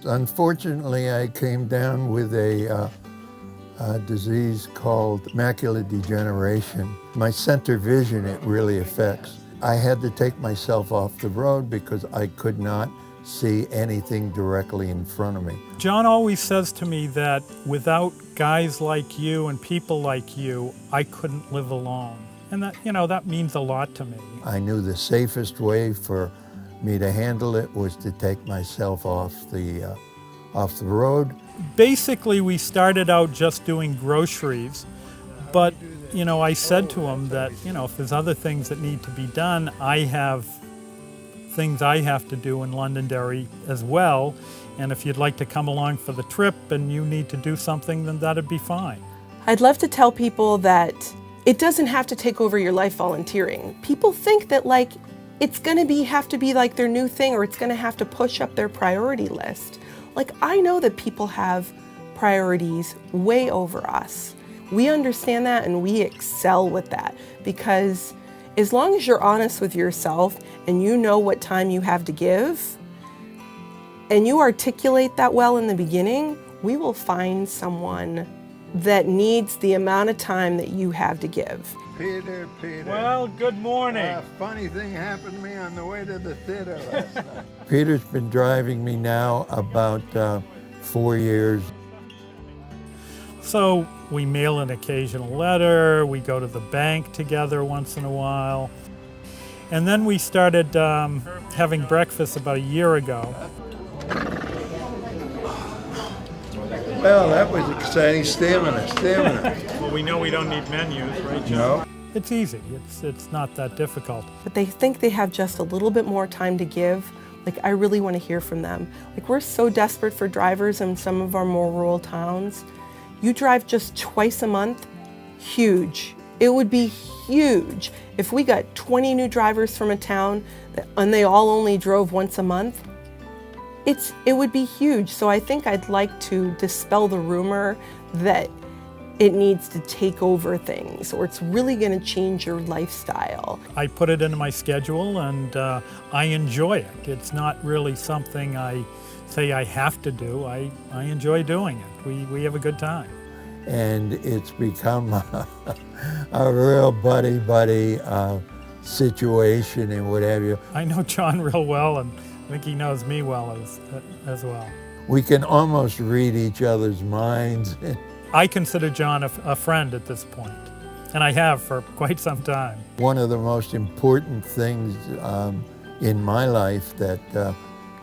Unfortunately, I came down with a disease called macular degeneration. My center vision, it really affects. I had to take myself off the road because I could not see anything directly in front of me. John always says to me that without guys like you and people like you, I couldn't live alone. And that, that means a lot to me. I knew the safest way for me to handle it was to take myself off the road. Basically, we started out just doing groceries, but I said to him that, if there's other things that need to be done, I have things I have to do in Londonderry as well, and if you'd like to come along for the trip and you need to do something, then that'd be fine. I'd love to tell people that it doesn't have to take over your life volunteering. People think that it's gonna have to be like their new thing, or it's gonna have to push up their priority list. I know that people have priorities way over us. We understand that and we excel with that, because as long as you're honest with yourself and you know what time you have to give, and you articulate that well in the beginning, we will find someone that needs the amount of time that you have to give. Peter. Well, good morning. A funny thing happened to me on the way to the theater last night. Peter's been driving me now about 4 years. So we mail an occasional letter, we go to the bank together once in a while. And then we started having breakfast about a year ago. Well, that was exciting. Stamina. Well, we know we don't need menus, right, John? No. It's easy. It's not that difficult. But they think they have just a little bit more time to give. I really want to hear from them. We're so desperate for drivers in some of our more rural towns. You drive just twice a month, huge. It would be huge if we got 20 new drivers from a town and they all only drove once a month. It would be huge. So I think I'd like to dispel the rumor that it needs to take over things, or it's really going to change your lifestyle. I put it into my schedule and I enjoy it. It's not really something I say I have to do. I enjoy doing it. We have a good time. And it's become a real buddy situation and what have you. I know John real well, and I think he knows me well as well. We can almost read each other's minds. I consider John a friend at this point, and I have for quite some time. One of the most important things in my life that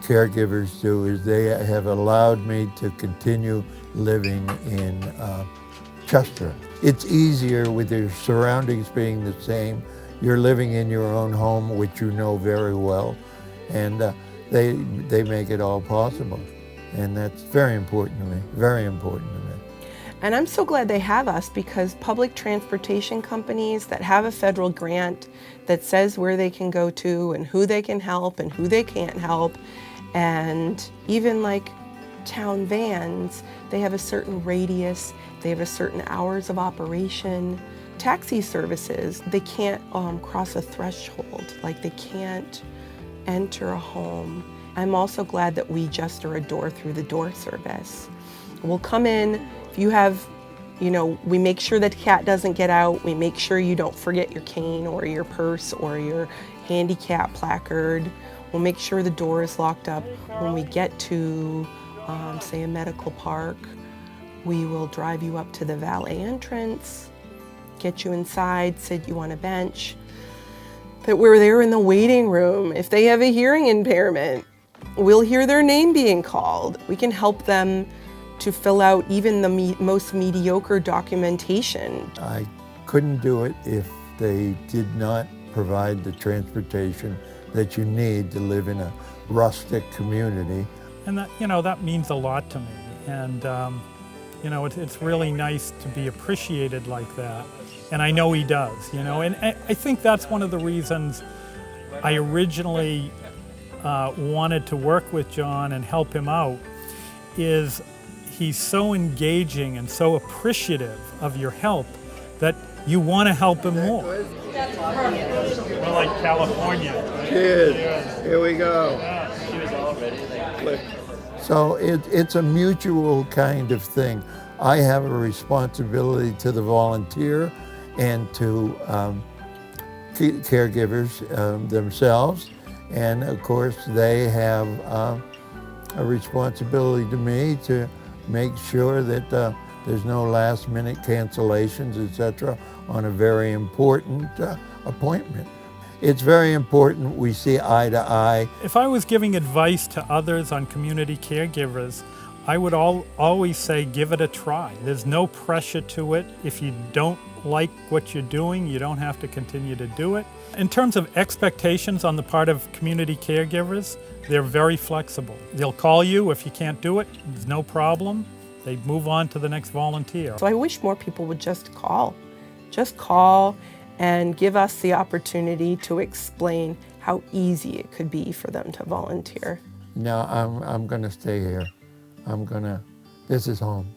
caregivers do is they have allowed me to continue living in Chester. It's easier with your surroundings being the same. You're living in your own home, which you know very well, and they make it all possible. And that's very important to me, very important to me. And I'm so glad they have us, because public transportation companies that have a federal grant that says where they can go to and who they can help and who they can't help, and even town vans, they have a certain radius, they have a certain hours of operation. Taxi services, they can't cross a threshold, they can't enter a home. I'm also glad that we just are a door through the door service. We'll come in, if you have, we make sure that the cat doesn't get out, we make sure you don't forget your cane or your purse or your handicap placard. We'll make sure the door is locked up. When we get to, say, a medical park, we will drive you up to the valet entrance, get you inside, sit you on a bench, that we're there in the waiting room. If they have a hearing impairment, we'll hear their name being called. We can help them to fill out even the most mediocre documentation. I couldn't do it if they did not provide the transportation that you need to live in a rustic community. And that means a lot to me. And it's really nice to be appreciated like that. And I know he does, and I think that's one of the reasons I originally wanted to work with John and help him out, is he's so engaging and so appreciative of your help that you want to help him more. We're like California. Right? Cheers. Here we go. Cheers already. Click. So it's a mutual kind of thing. I have a responsibility to the volunteer and to caregivers themselves, and of course they have a responsibility to me to make sure that there's no last-minute cancellations, etc., on a very important appointment. It's very important we see eye to eye. If I was giving advice to others on community caregivers, I would always say give it a try. There's no pressure to it. If you don't like what you're doing, you don't have to continue to do it. In terms of expectations on the part of community caregivers, they're very flexible. They'll call you if you can't do it, there's no problem. They move on to the next volunteer. So I wish more people would just call. Just call and give us the opportunity to explain how easy it could be for them to volunteer. Now I'm going to stay here. This is home.